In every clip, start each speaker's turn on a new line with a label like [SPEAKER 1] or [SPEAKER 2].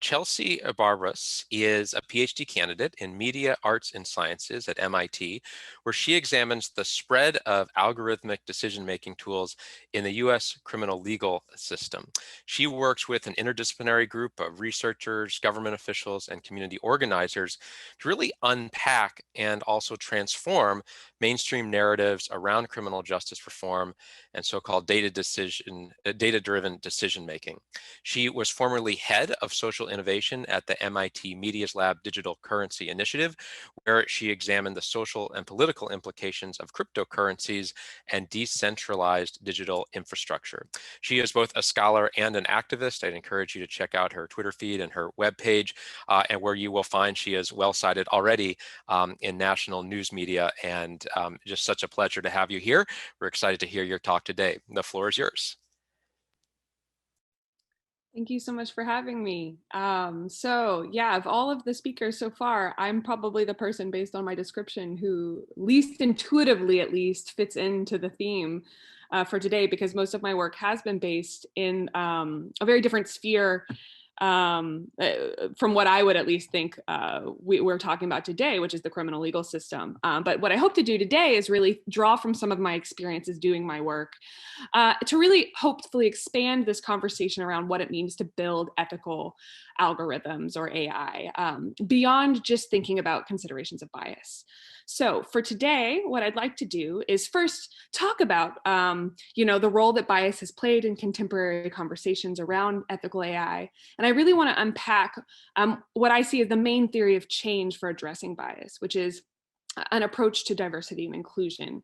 [SPEAKER 1] Chelsea Barabas is a PhD candidate in Media, Arts, and Sciences at MIT, where she examines the spread of algorithmic decision-making tools in the US criminal legal system. She works with an interdisciplinary group of researchers, government officials, and community organizers to really unpack and also transform mainstream narratives around criminal justice reform and so-called data-driven decision-making. She was formerly head of social innovation at the MIT Media's Lab Digital Currency Initiative, where she examined the social and political implications of cryptocurrencies and decentralized digital infrastructure. She is both a scholar and an activist. I'd encourage you to check out her Twitter feed and her webpage, and where you will find she is well cited already in national news media, and just such a pleasure to have you here. We're excited to hear your talk today. The floor is yours.
[SPEAKER 2] Thank you so much for having me. So yeah, of all of the speakers so far, I'm probably the person based on my description who least intuitively at least fits into the theme for today, because most of my work has been based in a very different sphere from what I would at least think we're talking about today, which is the criminal legal system. But what I hope to do today is really draw from some of my experiences doing my work to really hopefully expand this conversation around what it means to build ethical algorithms or AI beyond just thinking about considerations of bias. So for today, what I'd like to do is first talk about, the role that bias has played in contemporary conversations around ethical AI. And I really want to unpack what I see as the main theory of change for addressing bias, which is an approach to diversity and inclusion.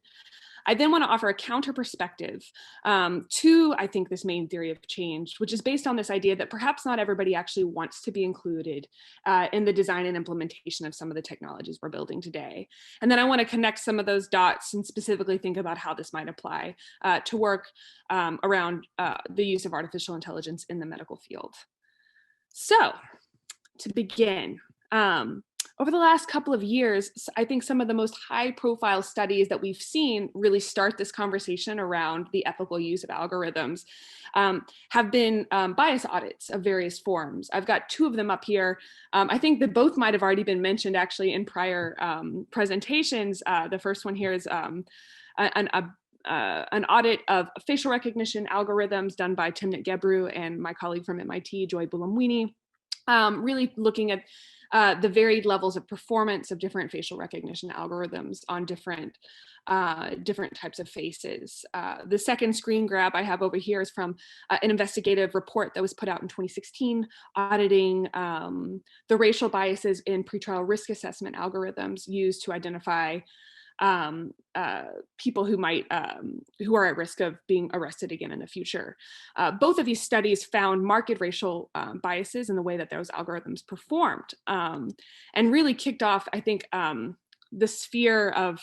[SPEAKER 2] I then want to offer a counter perspective to, I think, this main theory of change, which is based on this idea that perhaps not everybody actually wants to be included in the design and implementation of some of the technologies we're building today. And then I want to connect some of those dots and specifically think about how this might apply to work around the use of artificial intelligence in the medical field. So to begin, over the last couple of years, I think some of the most high-profile studies that we've seen really start this conversation around the ethical use of algorithms have been bias audits of various forms. I've got two of them up here. I think that both might have already been mentioned actually in prior presentations. The first one here is an audit of facial recognition algorithms done by Timnit Gebru and my colleague from MIT, Joy Buolamwini, really looking at the varied levels of performance of different facial recognition algorithms on different types of faces. The second screen grab I have over here is from an investigative report that was put out in 2016, auditing the racial biases in pretrial risk assessment algorithms used to identify people who are at risk of being arrested again in the future. Both of these studies found marked racial biases in the way that those algorithms performed, and really kicked off, I think, the sphere of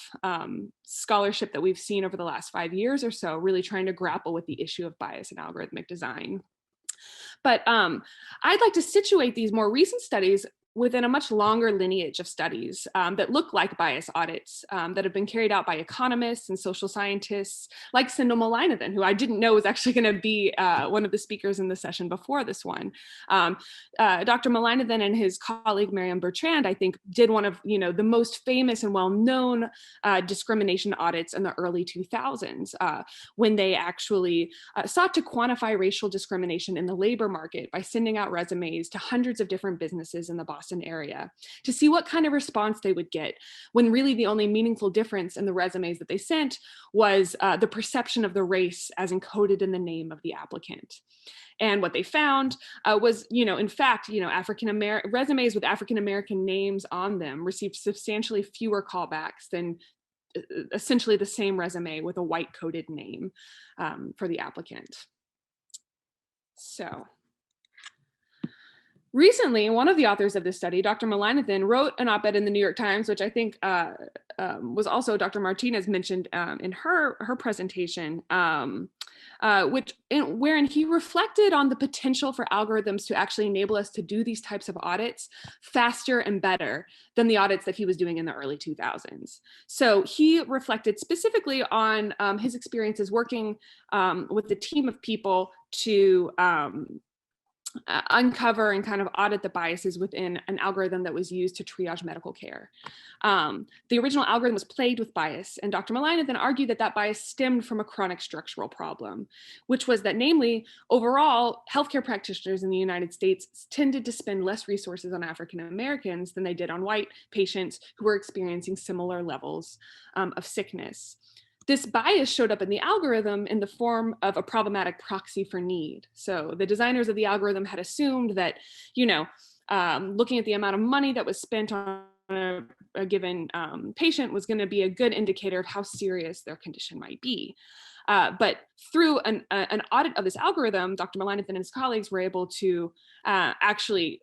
[SPEAKER 2] scholarship that we've seen over the last 5 years or so, really trying to grapple with the issue of bias in algorithmic design. But I'd like to situate these more recent studies within a much longer lineage of studies that look like bias audits that have been carried out by economists and social scientists like Sindel Mullainathan, who I didn't know was actually going to be one of the speakers in the session before this one. Dr. Mullainathan and his colleague Miriam Bertrand, I think, did one of the most famous and well-known discrimination audits in the early 2000s, when they actually sought to quantify racial discrimination in the labor market by sending out resumes to hundreds of different businesses in the Boston area to see what kind of response they would get, when really the only meaningful difference in the resumes that they sent was the perception of the race as encoded in the name of the applicant. And what they found was, in fact, resumes with African-American names on them received substantially fewer callbacks than essentially the same resume with a white coded name for the applicant. So recently, one of the authors of this study, Dr. Mullainathan, wrote an op-ed in the New York Times, which I think was also Dr. Martinez mentioned in her presentation, wherein he reflected on the potential for algorithms to actually enable us to do these types of audits faster and better than the audits that he was doing in the early 2000s. So he reflected specifically on his experiences working with a team of people to uncover and kind of audit the biases within an algorithm that was used to triage medical care. The original algorithm was plagued with bias, and Dr. Malina then argued that that bias stemmed from a chronic structural problem, which was that, namely, overall, healthcare practitioners in the United States tended to spend less resources on African Americans than they did on white patients who were experiencing similar levels of sickness. This bias showed up in the algorithm in the form of a problematic proxy for need. So the designers of the algorithm had assumed that, looking at the amount of money that was spent on a given patient was going to be a good indicator of how serious their condition might be. But through an audit of this algorithm, Dr. Malanathan and his colleagues were able to actually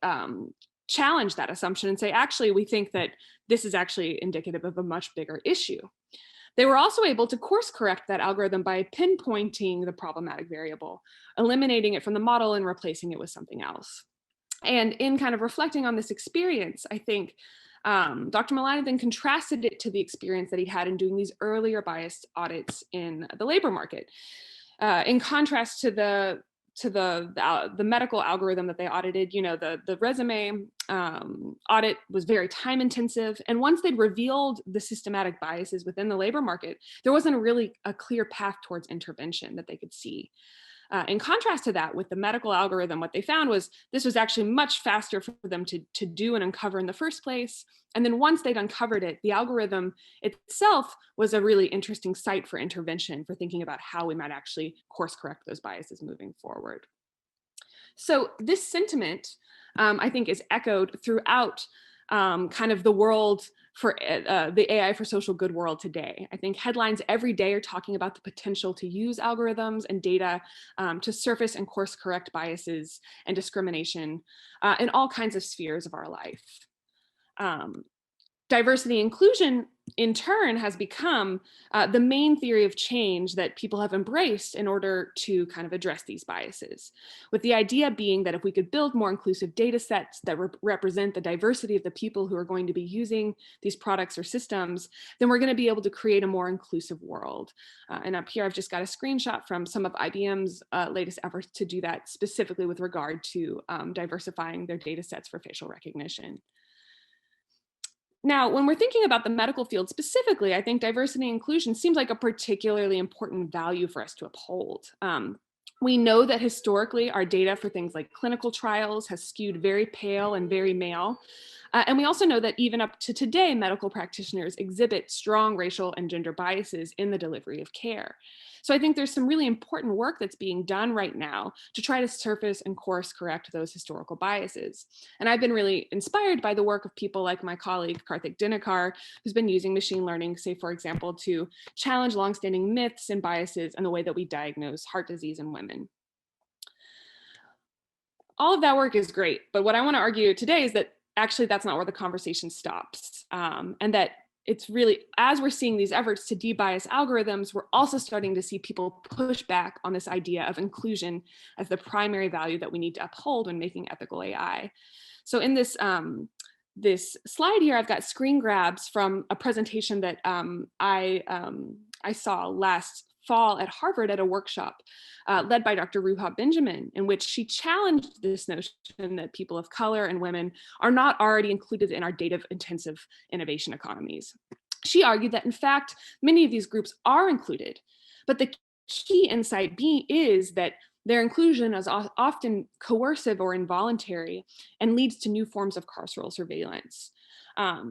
[SPEAKER 2] challenge that assumption and say, actually, we think that this is actually indicative of a much bigger issue. They were also able to course correct that algorithm by pinpointing the problematic variable, eliminating it from the model and replacing it with something else. And in kind of reflecting on this experience, I think Dr. Malina then contrasted it to the experience that he had in doing these earlier biased audits in the labor market. In contrast to the medical algorithm that they audited, the resume audit was very time intensive. And once they'd revealed the systematic biases within the labor market, there wasn't really a clear path towards intervention that they could see. In contrast to that, with the medical algorithm, what they found was this was actually much faster for them to do and uncover in the first place. And then once they'd uncovered it, the algorithm itself was a really interesting site for intervention, for thinking about how we might actually course correct those biases moving forward. So this sentiment, I think, is echoed throughout kind of the world for the AI for social good world today. I think headlines every day are talking about the potential to use algorithms and data to surface and course correct biases and discrimination in all kinds of spheres of our life. Diversity inclusion, in turn, has become the main theory of change that people have embraced in order to kind of address these biases, with the idea being that if we could build more inclusive data sets that represent the diversity of the people who are going to be using these products or systems, then we're going to be able to create a more inclusive world. And up here, I've just got a screenshot from some of IBM's latest efforts to do that, specifically with regard to diversifying their data sets for facial recognition. Now, when we're thinking about the medical field specifically, I think diversity and inclusion seems like a particularly important value for us to uphold. We know that historically our data for things like clinical trials has skewed very pale and very male. And we also know that even up to today, medical practitioners exhibit strong racial and gender biases in the delivery of care. So I think there's some really important work that's being done right now to try to surface and course correct those historical biases. And I've been really inspired by the work of people like my colleague, Karthik Dinakar, who's been using machine learning, say, for example, to challenge longstanding myths and biases in the way that we diagnose heart disease in women. All of that work is great, but what I want to argue today is that actually that's not where the conversation stops, and that it's really, as we're seeing these efforts to debias algorithms, we're also starting to see people push back on this idea of inclusion as the primary value that we need to uphold when making ethical AI. So in this this slide here, I've got screen grabs from a presentation that I saw last fall at Harvard at a workshop led by Dr. Ruha Benjamin, in which she challenged this notion that people of color and women are not already included in our data-intensive innovation economies. She argued that, in fact, many of these groups are included, but the key insight is that their inclusion is often coercive or involuntary and leads to new forms of carceral surveillance.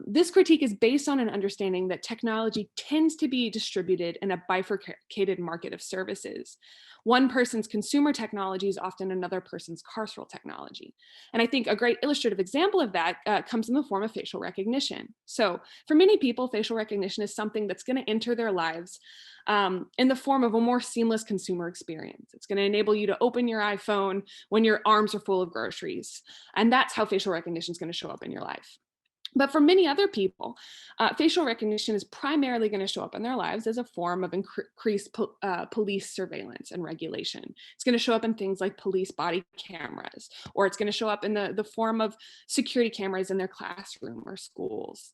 [SPEAKER 2] This critique is based on an understanding that technology tends to be distributed in a bifurcated market of services. One person's consumer technology is often another person's carceral technology. And I think a great illustrative example of that comes in the form of facial recognition. So for many people, facial recognition is something that's going to enter their lives in the form of a more seamless consumer experience. It's going to enable you to open your iPhone when your arms are full of groceries. And that's how facial recognition is going to show up in your life. But for many other people, facial recognition is primarily going to show up in their lives as a form of increased police surveillance and regulation. It's going to show up in things like police body cameras, or it's going to show up in the form of security cameras in their classroom or schools.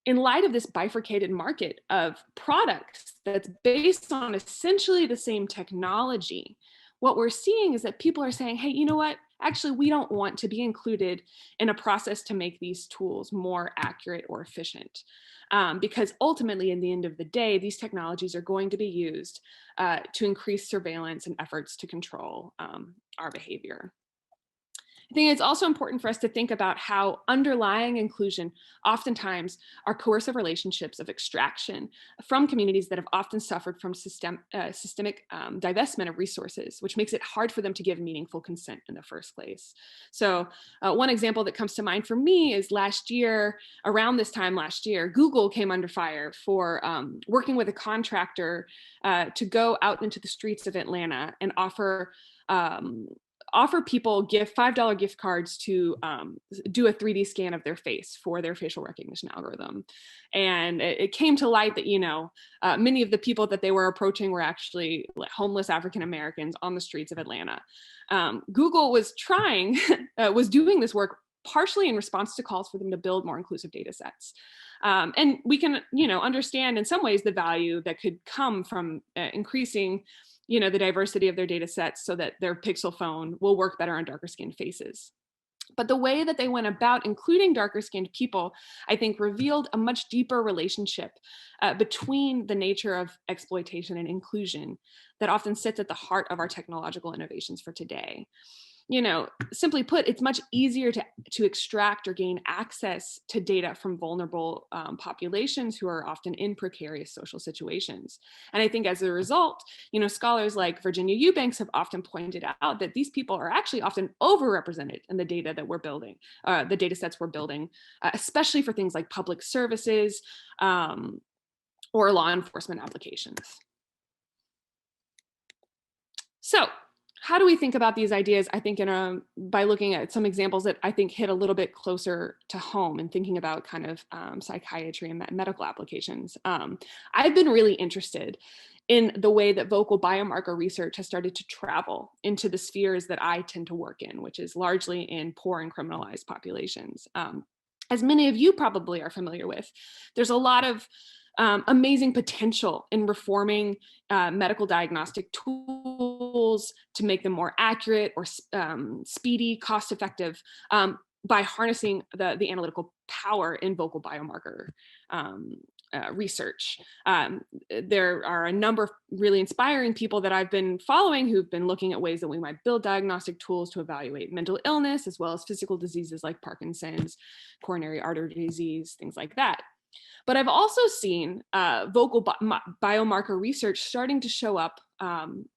[SPEAKER 2] in light of this bifurcated market of products that's based on essentially the same technology, what we're seeing is that people are saying, hey, you know what? Actually, we don't want to be included in a process to make these tools more accurate or efficient. Because ultimately, in the end of the day, these technologies are going to be used to increase surveillance and efforts to control our behavior. I think it's also important for us to think about how underlying inclusion oftentimes are coercive relationships of extraction from communities that have often suffered from systemic divestment of resources, which makes it hard for them to give meaningful consent in the first place. So one example that comes to mind for me is last year, around this time last year, Google came under fire for working with a contractor to go out into the streets of Atlanta and offer people $5 gift cards to do a 3D scan of their face for their facial recognition algorithm. And it came to light that, many of the people that they were approaching were actually homeless African Americans on the streets of Atlanta. Google was was doing this work partially in response to calls for them to build more inclusive data sets. And we can, understand in some ways the value that could come from increasing the diversity of their data sets so that their Pixel phone will work better on darker skinned faces. But the way that they went about including darker skinned people, I think, revealed a much deeper relationship between the nature of exploitation and inclusion that often sits at the heart of our technological innovations for today. Simply put, it's much easier to extract or gain access to data from vulnerable populations who are often in precarious social situations. And I think as a result, scholars like Virginia Eubanks have often pointed out that these people are actually often overrepresented in the data that we're building, the data sets we're building, especially for things like public services or law enforcement applications. So, how do we think about these ideas? I think by looking at some examples that I think hit a little bit closer to home and thinking about kind of psychiatry and medical applications. I've been really interested in the way that vocal biomarker research has started to travel into the spheres that I tend to work in, which is largely in poor and criminalized populations. As many of you probably are familiar with, there's a lot of amazing potential in reforming medical diagnostic tools to make them more accurate or speedy, cost-effective by harnessing the analytical power in vocal biomarker research. There are a number of really inspiring people that I've been following who've been looking at ways that we might build diagnostic tools to evaluate mental illness, as well as physical diseases like Parkinson's, coronary artery disease, things like that. But I've also seen vocal biomarker research starting to show up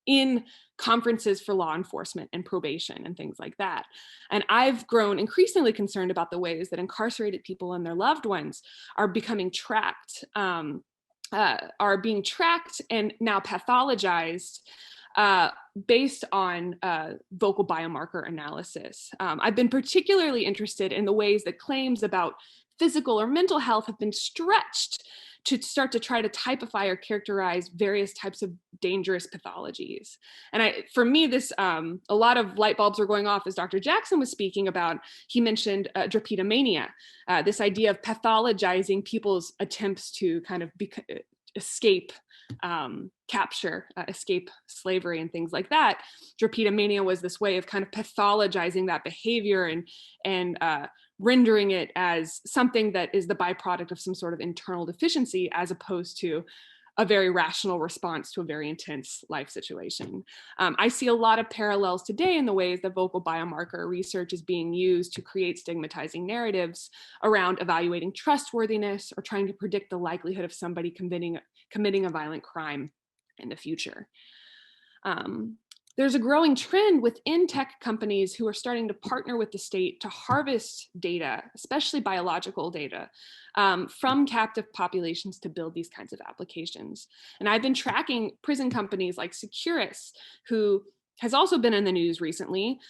[SPEAKER 2] in conferences for law enforcement and probation and things like that. And I've grown increasingly concerned about the ways that incarcerated people and their loved ones are becoming tracked, are being tracked and now pathologized based on vocal biomarker analysis. I've been particularly interested in the ways that claims about physical or mental health have been stretched to start to try to typify or characterize various types of dangerous pathologies. And for me, this a lot of light bulbs were going off as Dr. Jackson was speaking about. He mentioned drapetomania, this idea of pathologizing people's attempts to kind of escape capture, escape slavery and things like that. Drapetomania was this way of kind of pathologizing that behavior and rendering it as something that is the byproduct of some sort of internal deficiency, as opposed to a very rational response to a very intense life situation. I see a lot of parallels today in the ways that vocal biomarker research is being used to create stigmatizing narratives around evaluating trustworthiness or trying to predict the likelihood of somebody committing a violent crime in the future. There's a growing trend within tech companies who are starting to partner with the state to harvest data, especially biological data, from captive populations to build these kinds of applications. And I've been tracking prison companies like Securus, who has also been in the news recently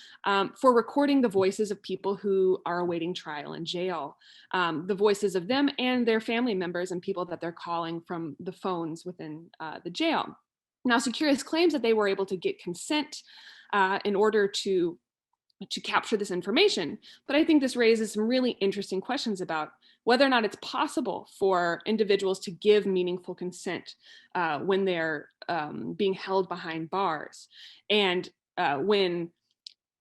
[SPEAKER 2] for recording the voices of people who are awaiting trial in jail, the voices of them and their family members and people that they're calling from the phones within the jail. Now, Securus claims that they were able to get consent in order to capture this information, but I think this raises some really interesting questions about whether or not it's possible for individuals to give meaningful consent when they're being held behind bars, and when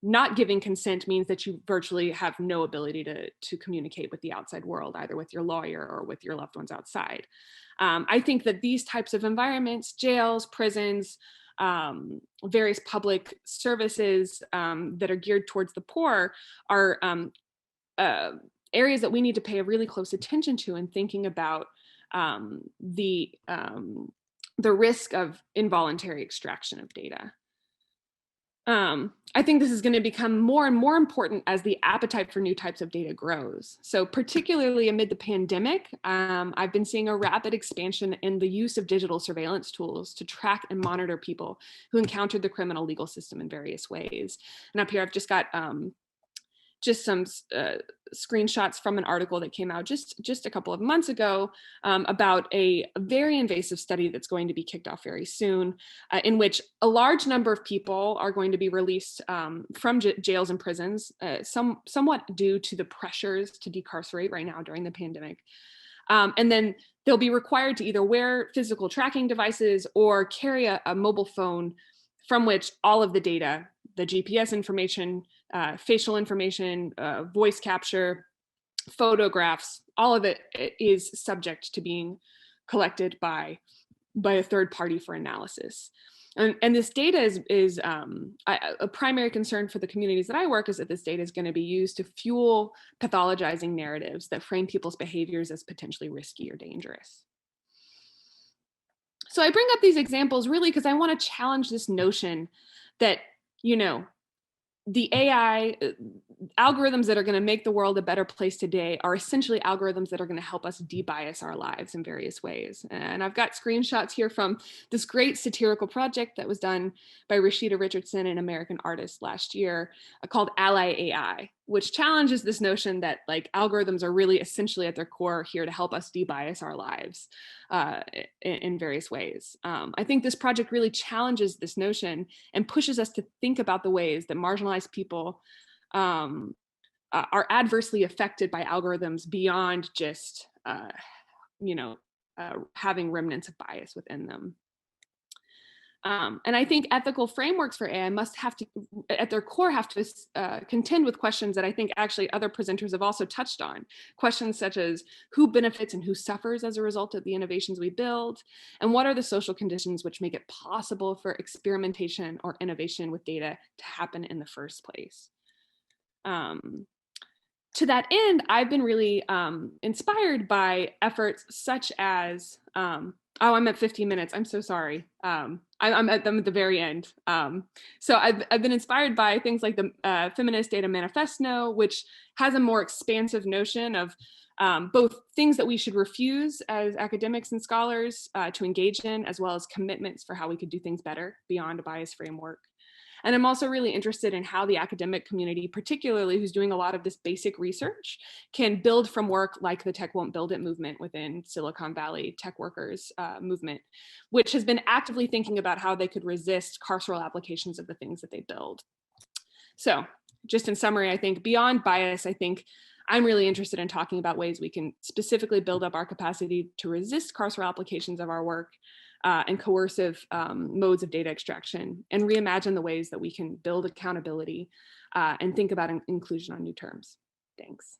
[SPEAKER 2] not giving consent means that you virtually have no ability to communicate with the outside world, either with your lawyer or with your loved ones outside. I think that these types of environments, jails, prisons, various public services that are geared towards the poor are areas that we need to pay a really close attention to in thinking about the risk of involuntary extraction of data. I think this is going to become more and more important as the appetite for new types of data grows. So particularly amid the pandemic, I've been seeing a rapid expansion in the use of digital surveillance tools to track and monitor people who encountered the criminal legal system in various ways. And up here, I've just got just some screenshots from an article that came out just a couple of months ago about a very invasive study that's going to be kicked off very soon, in which a large number of people are going to be released from jails and prisons, somewhat due to the pressures to decarcerate right now during the pandemic. And then they'll be required to either wear physical tracking devices or carry a mobile phone from which all of the data, the GPS information, facial information, voice capture, photographs, all of it is subject to being collected by a third party for analysis. And this data is a primary concern for the communities that I work is that this data is going to be used to fuel pathologizing narratives that frame people's behaviors as potentially risky or dangerous. So I bring up these examples really because I want to challenge this notion that, you know, the AI algorithms that are going to make the world a better place today are essentially algorithms that are going to help us debias our lives in various ways. And I've got screenshots here from this great satirical project that was done by Rashida Richardson, an American artist, last year called Ally AI, which challenges this notion that like algorithms are really essentially at their core here to help us debias our lives in various ways. I think this project really challenges this notion and pushes us to think about the ways that marginalized people are adversely affected by algorithms beyond just, having remnants of bias within them. And I think ethical frameworks for AI must have to, at their core, have to contend with questions that I think actually other presenters have also touched on. Questions such as who benefits and who suffers as a result of the innovations we build, and what are the social conditions which make it possible for experimentation or innovation with data to happen in the first place. To that end, I've been really inspired by efforts such as, oh, I'm at 15 minutes. I'm so sorry. I'm at the very end. So I've been inspired by things like the Feminist Data Manifesto, which has a more expansive notion of both things that we should refuse as academics and scholars to engage in, as well as commitments for how we could do things better beyond a bias framework. And I'm also really interested in how the academic community, particularly who's doing a lot of this basic research, can build from work like the Tech Won't Build It movement within Silicon Valley tech workers movement, which has been actively thinking about how they could resist carceral applications of the things that they build. So just in summary, I think beyond bias, I think I'm really interested in talking about ways we can specifically build up our capacity to resist carceral applications of our work and coercive modes of data extraction, and reimagine the ways that we can build accountability and think about inclusion on new terms. Thanks.